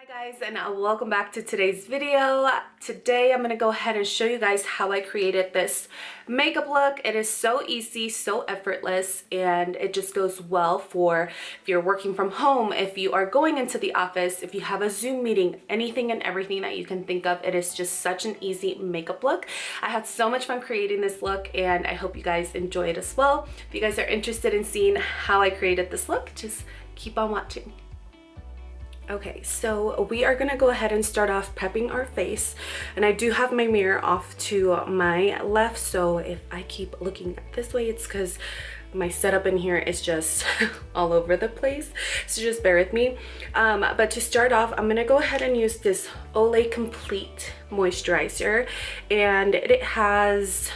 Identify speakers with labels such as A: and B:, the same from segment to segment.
A: Hi guys, and welcome back to today's video. Today I'm going to go ahead and show you guys how I created this makeup look. It is so easy, so effortless, and it just goes well for if you're working from home, if you are going into the office, if you have a Zoom meeting, anything and everything that you can think of. It is just such an easy makeup look. I had so much fun creating this look, and I hope you guys enjoy it as well. If you guys are interested in seeing how I created this look, just keep on watching. Okay, so we are gonna go ahead and start off prepping our face, and I do have my mirror off to my left, so if I keep looking this way, it's because my setup in here is just all over the place, so just bear with me. But to start off, I'm gonna go ahead and use this Olay Complete Moisturizer, and it has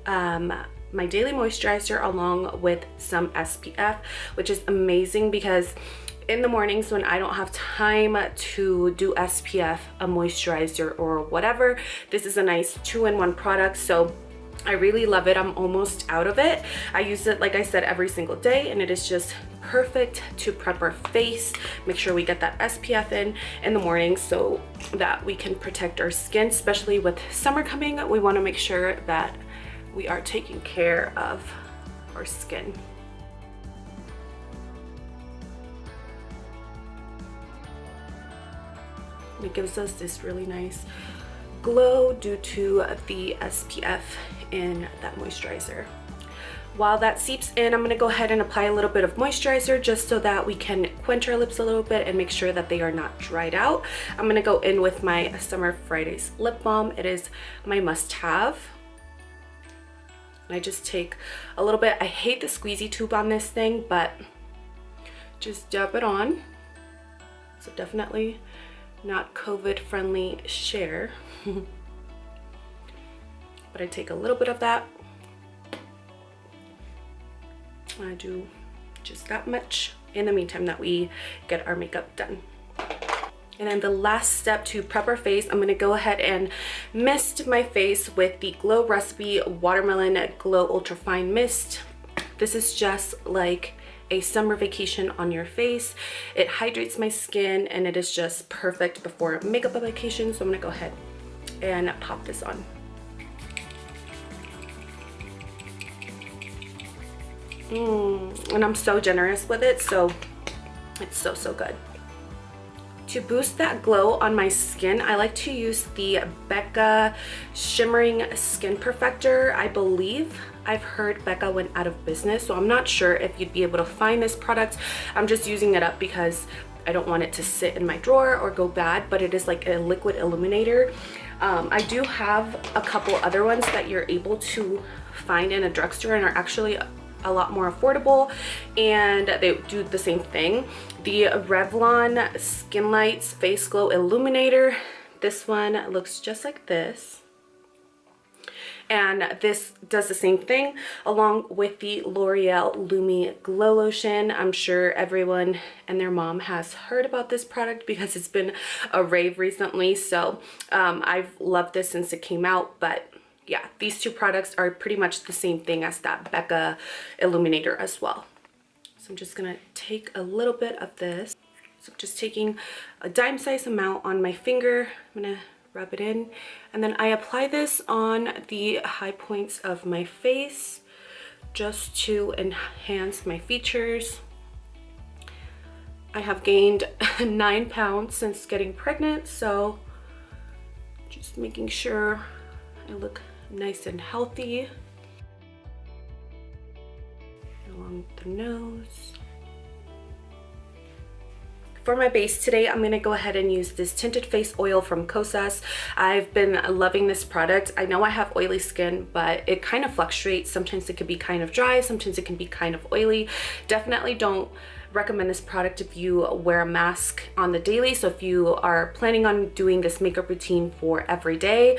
A: my daily moisturizer along with some SPF, which is amazing because in the mornings when I don't have time to do SPF, a moisturizer, or whatever, this is a nice two-in-one product, so I really love it. I'm almost out of it. I use it, like I said, every single day, and it is just perfect to prep our face, make sure we get that SPF in the morning so that we can protect our skin, especially with summer coming. We want to make sure that we are taking care of our skin. It gives us this really nice glow due to the SPF in that moisturizer. While that seeps in, I'm going to go ahead and apply a little bit of moisturizer just so that we can quench our lips a little bit and make sure that they are not dried out. I'm going to go in with my Summer Fridays lip balm. It is my must-have. I just take a little bit. I hate the squeezy tube on this thing, but just dab it on. So definitely not COVID friendly share. But I take a little bit of that. I do just that much in the meantime that we get our makeup done. And then the last step to prep our face, I'm going to go ahead and mist my face with the Glow Recipe Watermelon Glow Ultra Fine Mist. This is just like a summer vacation on your face. It hydrates my skin, and it is just perfect before makeup application. So I'm gonna go ahead and pop this on. And I'm so generous with it, so it's so good. To boost that glow on my skin, I like to use the BECCA Shimmering Skin Perfector. I believe I've heard BECCA went out of business, so I'm not sure if you'd be able to find this product. I'm just using it up because I don't want it to sit in my drawer or go bad, but it is like a liquid illuminator. I do have a couple other ones that you're able to find in a drugstore and are actually a lot more affordable, and they do the same thing. The Revlon Skin Lights Face Glow Illuminator, this one looks just like this, and this does the same thing along with the L'Oreal Lumi Glow Lotion. I'm sure everyone and their mom has heard about this product because it's been a rave recently, so I've loved this since it came out. But yeah, these two products are pretty much the same thing as that BECCA Illuminator as well. So I'm just gonna take a little bit of this. So just taking a dime size amount on my finger, I'm gonna rub it in, and then I apply this on the high points of my face just to enhance my features. I have gained 9 pounds since getting pregnant, so just making sure I look nice and healthy along the nose. For my base today, I'm going to go ahead and use this Tinted Face oil from KOSAS. I've been loving this product. I know I have oily skin, but it kind of fluctuates. Sometimes it can be kind of dry, sometimes it can be kind of oily. Definitely don't recommend this product if you wear a mask on the daily. So if you are planning on doing this makeup routine for every day,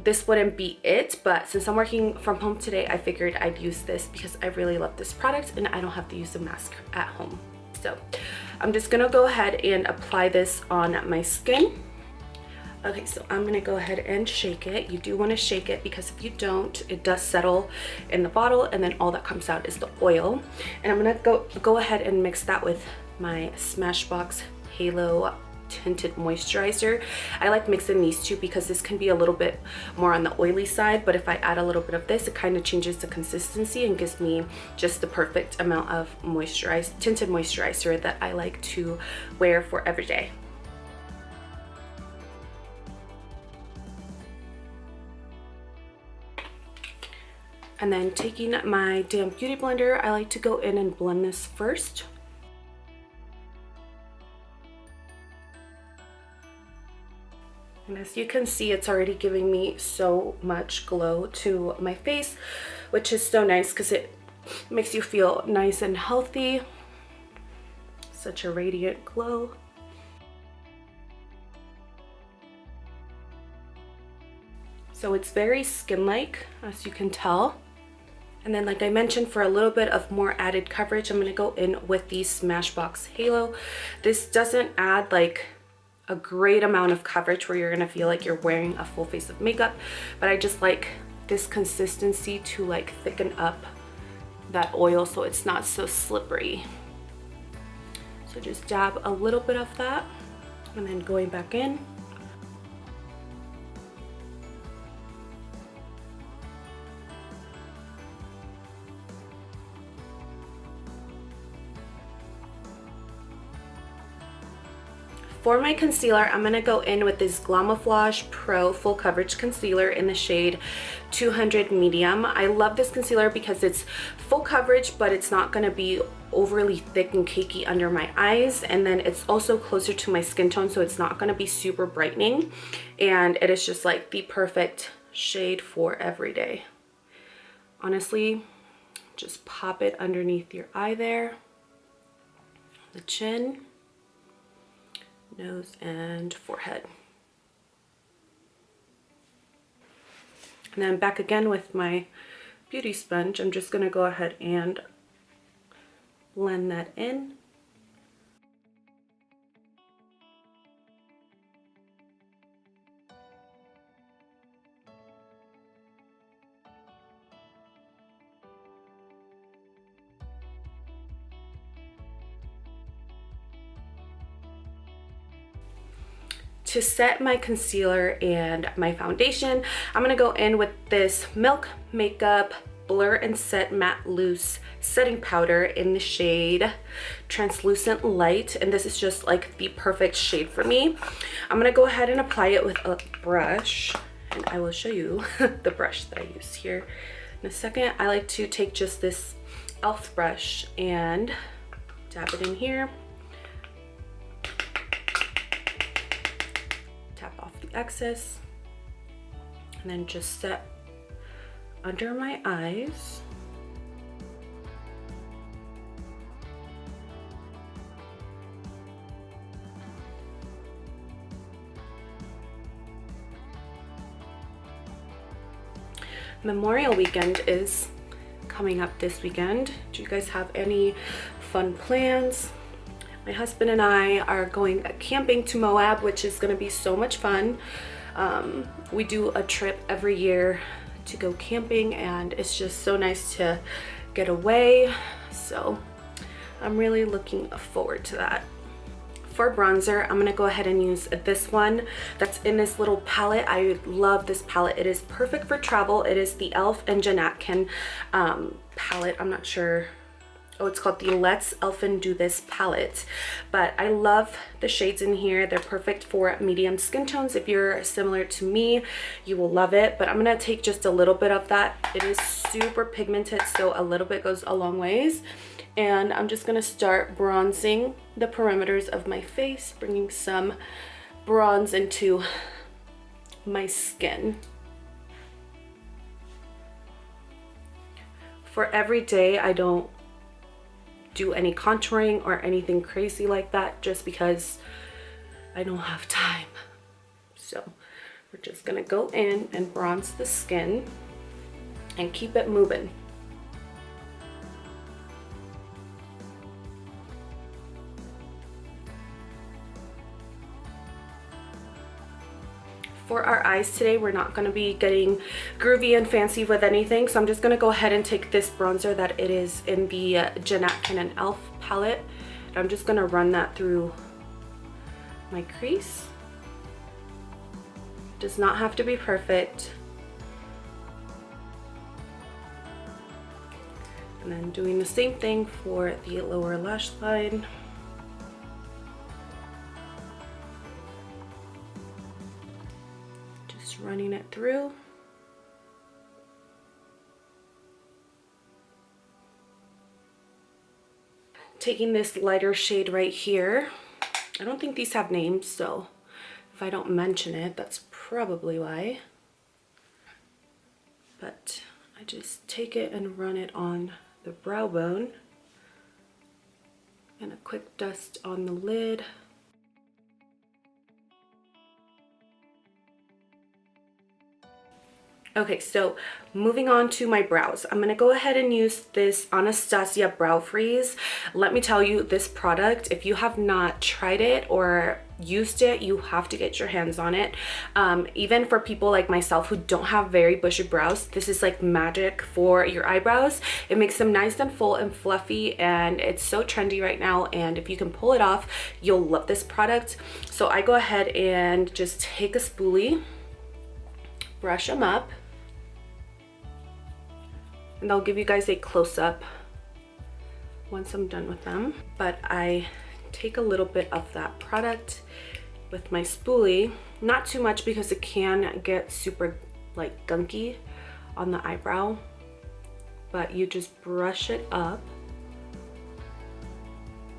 A: this wouldn't be it. But since I'm working from home today, I figured I'd use this because I really love this product and I don't have to use a mask at home. So I'm just gonna go ahead and apply this on my skin. Okay, so I'm gonna go ahead and shake it. You do want to shake it because if you don't, it does settle in the bottle, and then all that comes out is the oil. And I'm gonna go ahead and mix that with my Smashbox Halo Tinted Moisturizer. I like mixing these two because this can be a little bit more on the oily side, but if I add a little bit of this, it kind of changes the consistency and gives me just the perfect amount of tinted moisturizer that I like to wear for every day. And then taking my damp beauty blender, I like to go in and blend this first. And as you can see, it's already giving me so much glow to my face, which is so nice because it makes you feel nice and healthy. Such a radiant glow. So it's very skin-like, as you can tell. And then, like I mentioned, for a little bit of more added coverage, I'm going to go in with the Smashbox Halo. This doesn't add like a great amount of coverage where you're going to feel like you're wearing a full face of makeup, but I just like this consistency to like thicken up that oil so it's not so slippery. So just dab a little bit of that and then going back in. For my concealer, I'm going to go in with this Glamoflauge Pro Full Coverage Concealer in the shade 200 Medium. I love this concealer because it's full coverage, but it's not going to be overly thick and cakey under my eyes. And then it's also closer to my skin tone, so it's not going to be super brightening. And it is just like the perfect shade for every day. Honestly, just pop it underneath your eye there, the chin, nose, and forehead. And then back again with my beauty sponge, I'm just going to go ahead and blend that in. To set my concealer and my foundation, I'm going to go in with this Milk Makeup Blur and Set Matte Loose Setting Powder in the shade Translucent Light, and this is just like the perfect shade for me. I'm going to go ahead and apply it with a brush, and I will show you the brush that I use here in a second. I like to take just this e.l.f. brush and dab it in here. Excess, and then just set under my eyes. Memorial weekend is coming up this weekend. Do you guys have any fun plans? My husband and I are going camping to Moab, which is going to be so much fun. We do a trip every year to go camping, and it's just so nice to get away. So I'm really looking forward to that. For bronzer, I'm going to go ahead and use this one that's in this little palette. I love this palette. It is perfect for travel. It is the e.l.f. and Atkin palette. I'm not sure. Oh, it's called the Let's Elfin Do This palette, but I love the shades in here. They're perfect for medium skin tones. If you're similar to me, you will love it, but I'm gonna take just a little bit of that. It is super pigmented, so a little bit goes a long ways. And I'm just gonna start bronzing the perimeters of my face, bringing some bronze into my skin. For every day, I don't do any contouring or anything crazy like that, just because I don't have time. So we're just gonna go in and bronze the skin and keep it moving. For our eyes today, we're not going to be getting groovy and fancy with anything, so I'm just going to go ahead and take this bronzer that it is in the Atkin and e.l.f. palette, and I'm just going to run that through my crease. Does not have to be perfect. And then doing the same thing for the lower lash line. Just running it through. Taking this lighter shade right here. I don't think these have names, so if I don't mention it, that's probably why. But I just take it and run it on the brow bone, and a quick dust on the lid. Okay, so moving on to my brows. I'm gonna go ahead and use this Anastasia brow freeze. Let me tell you, this product, if you have not tried it or used it, you have to get your hands on it. Even for people like myself who don't have very bushy brows, this is like magic for your eyebrows. It makes them nice and full and fluffy, and it's so trendy right now, and if you can pull it off, you'll love this product. So I go ahead and just take a spoolie, brush them up, and I'll give you guys a close-up once I'm done with them. But I take a little bit of that product with my spoolie, not too much because it can get super like gunky on the eyebrow, but you just brush it up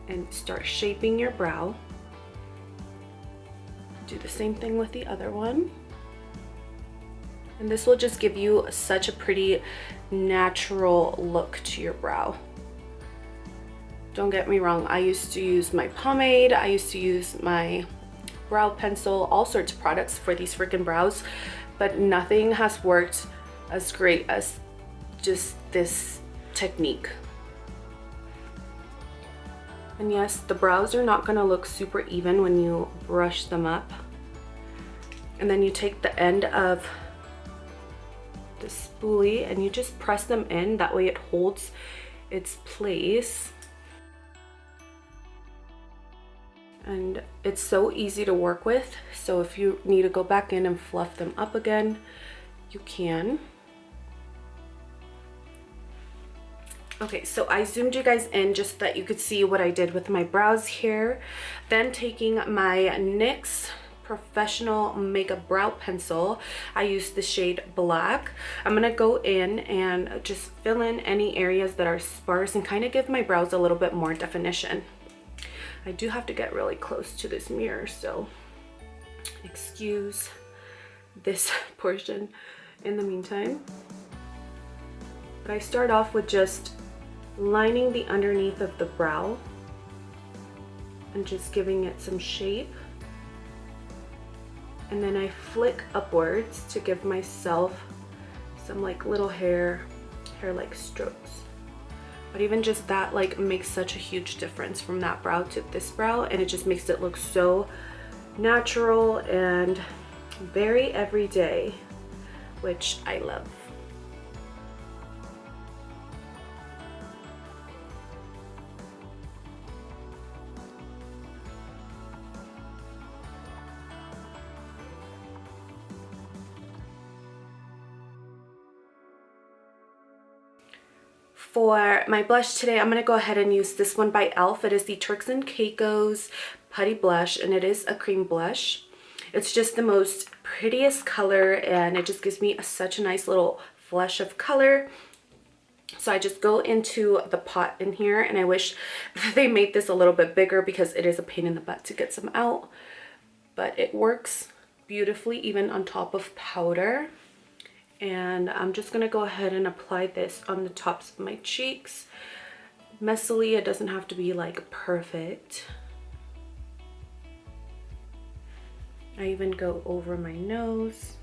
A: and start shaping your brow. Do the same thing with the other one. And this will just give you such a pretty natural look to your brow. Don't get me wrong, I used to use my pomade, I used to use my brow pencil, all sorts of products for these freaking brows, but nothing has worked as great as just this technique. And yes, the brows are not gonna look super even when you brush them up. And then you take the end of the spoolie and you just press them in, that way it holds its place. And it's so easy to work with, so if you need to go back in and fluff them up again, you can. Okay, so I zoomed you guys in just so that you could see what I did with my brows here. Then taking my NYX professional makeup brow pencil, I use the shade Black. I'm gonna go in and just fill in any areas that are sparse and kind of give my brows a little bit more definition. I do have to get really close to this mirror, so excuse this portion in the meantime. But I start off with just lining the underneath of the brow and just giving it some shape. And then I flick upwards to give myself some like little hair-like strokes. But even just that like makes such a huge difference from that brow to this brow, and it just makes it look so natural and very everyday, which I love. For my blush today, I'm going to go ahead and use this one by e.l.f. It is the Turks and Caicos Putty Blush, and it is a cream blush. It's just the most prettiest color, and it just gives me such a nice little flush of color. So I just go into the pot in here, and I wish they made this a little bit bigger because it is a pain in the butt to get some out. But it works beautifully even on top of powder. And I'm just gonna go ahead and apply this on the tops of my cheeks. Messily, it doesn't have to be like perfect. I even go over my nose.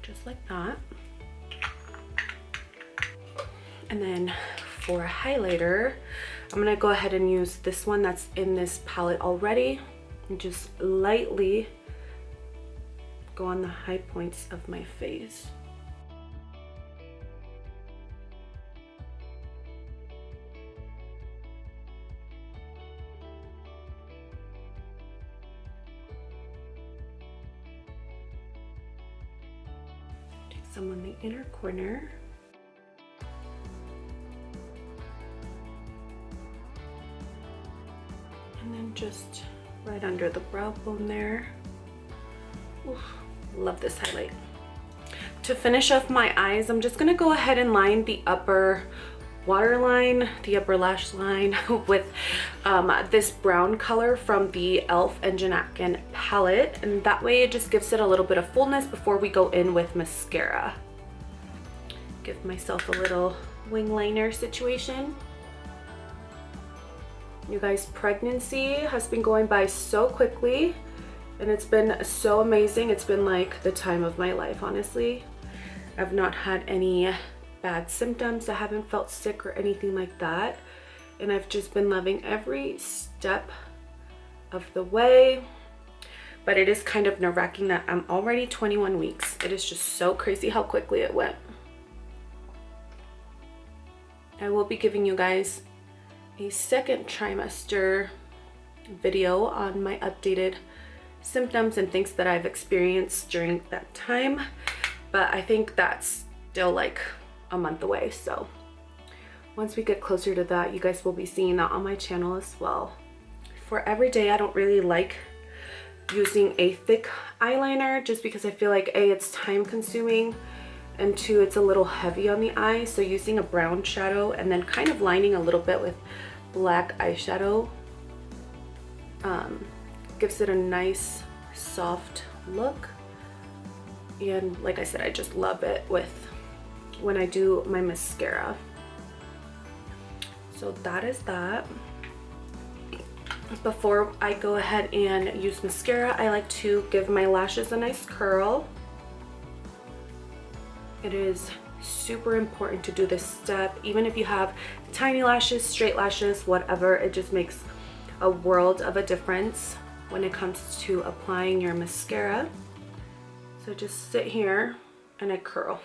A: Just like that. And then for a highlighter, I'm gonna go ahead and use this one that's in this palette already and just lightly go on the high points of my face. some on the inner corner. And then just right under the brow bone there. Oof, love this highlight. To finish off my eyes, I'm just gonna go ahead and line the upper waterline, the upper lash line with this brown color from the e.l.f. Engine Atkin palette, and that way it just gives it a little bit of fullness before we go in with mascara. Give myself a little wing liner situation. You guys, pregnancy has been going by so quickly and it's been so amazing. It's been like the time of my life, honestly. I've not had any bad symptoms. I haven't felt sick or anything like that. And I've just been loving every step of the way. But it is kind of nerve-wracking that I'm already 21 weeks. It is just so crazy how quickly it went. I will be giving you guys a second trimester video on my updated symptoms and things that I've experienced during that time, but I think that's still like a month away. So once we get closer to that, you guys will be seeing that on my channel as well. For every day, I don't really like using a thick eyeliner just because I feel like A, it's time consuming, and 2, it's a little heavy on the eye. So using a brown shadow and then kind of lining a little bit with black eyeshadow gives it a nice soft look. And like I said, I just love it with when I do my mascara. So that is that. Before I go ahead and use mascara, I like to give my lashes a nice curl. It is super important to do this step, even if you have tiny lashes, straight lashes, whatever. It just makes a world of a difference when it comes to applying your mascara. So just sit here and I curl.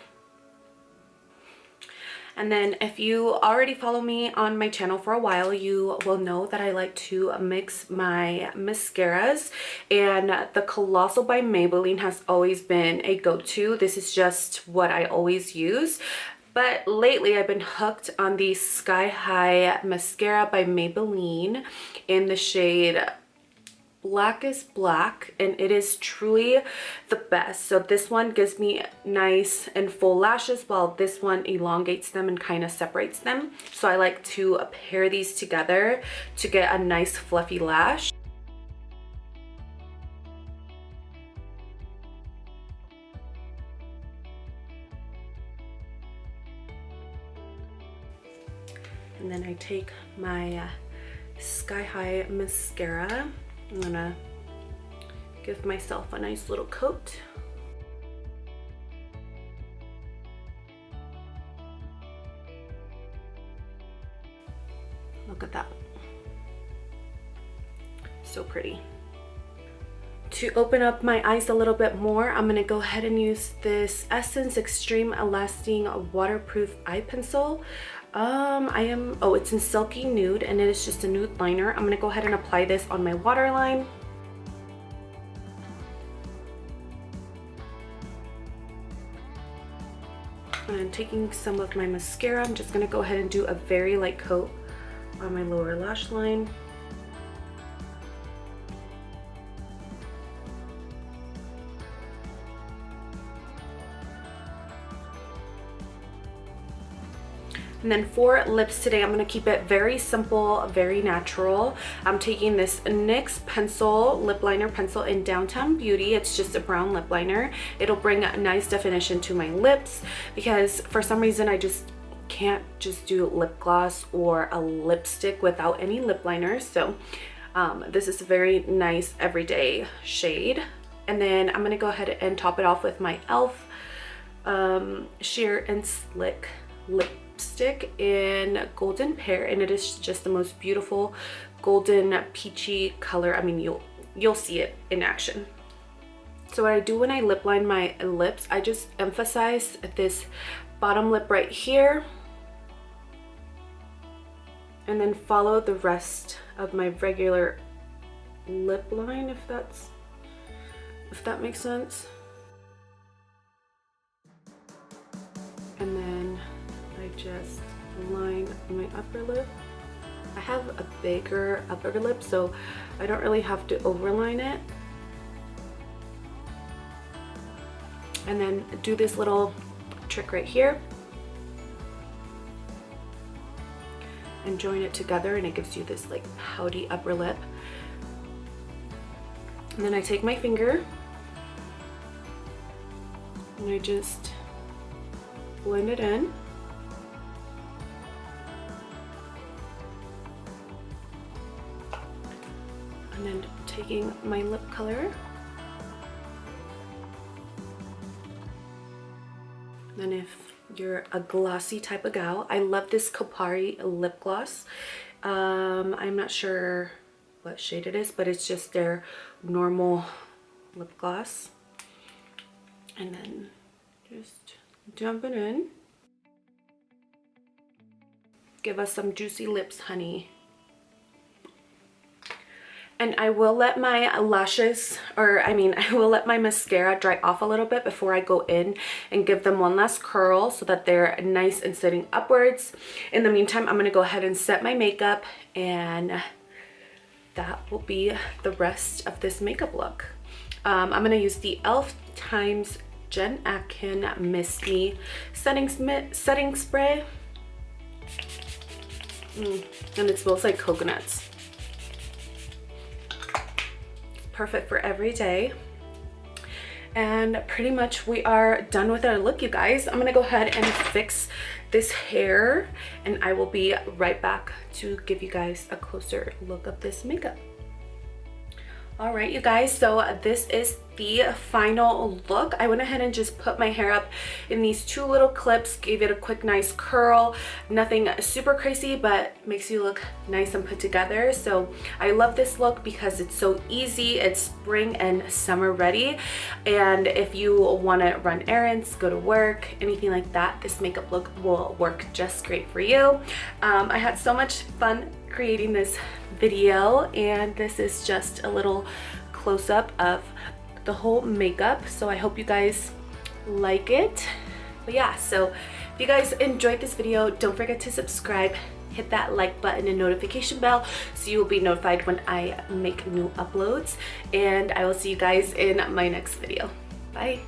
A: And then if you already follow me on my channel for a while, you will know that I like to mix my mascaras, and the Colossal by Maybelline has always been a go-to. This is just what I always use. But lately I've been hooked on the Sky High mascara by Maybelline in the shade Blackest Black, and it is truly the best. So this one gives me nice and full lashes, while this one elongates them and kind of separates them. So I like to pair these together to get a nice fluffy lash. And then I take my Sky High mascara. I'm gonna give myself a nice little coat. Look at that. So pretty. To open up my eyes a little bit more, I'm gonna go ahead and use this Essence Extreme Lasting Waterproof Eye Pencil. It's in Silky Nude, and it is just a nude liner. I'm gonna go ahead and apply this on my waterline. And I'm taking some of my mascara. I'm just gonna go ahead and do a very light coat on my lower lash line. And then for lips today, I'm gonna keep it very simple, very natural. I'm taking this NYX pencil, lip liner pencil in Downtown Beauty. It's just a brown lip liner. It'll bring a nice definition to my lips because for some reason I just can't just do lip gloss or a lipstick without any lip liner. So this is a very nice everyday shade. And then I'm gonna go ahead and top it off with my e.l.f. Sheer and Slick lipstick in Golden Pear, and it is just the most beautiful golden peachy color. I mean, you'll see it in action. So what I do when I lip line my lips, I just emphasize this bottom lip right here and then follow the rest of my regular lip line, if that makes sense. And then I just line my upper lip. I have a bigger upper lip, so I don't really have to overline it. And then do this little trick right here and join it together, and it gives you this like pouty upper lip. And then I take my finger and I just blend it in. And then taking my lip color. Then if you're a glossy type of gal, I love this Kopari lip gloss. I'm not sure what shade it is, but it's just their normal lip gloss. And then just dump it in. Give us some juicy lips, honey. And I will let my lashes, I will let my mascara dry off a little bit before I go in and give them one last curl so that they're nice and sitting upwards. In the meantime, I'm going to go ahead and set my makeup, and that will be the rest of this makeup look. I'm going to use the e.l.f. x Gen Atkin Misty setting spray. And it smells like coconuts. Perfect for every day. And pretty much we are done with our look, you guys. I'm gonna go ahead and fix this hair, and I will be right back to give you guys a closer look of this makeup. All right, you guys, so this is the final look. I went ahead and just put my hair up in these two little clips, gave it a quick nice curl. Nothing super crazy, but makes you look nice and put together. So I love this look because it's so easy. It's spring and summer ready, and if you want to run errands, go to work, anything like that, this makeup look will work just great for you. I had so much fun creating this video, and this is just a little close-up of the whole makeup, so I hope you guys like it. But yeah, so if you guys enjoyed this video, don't forget to subscribe, hit that like button and notification bell so you will be notified when I make new uploads, and I will see you guys in my next video. Bye.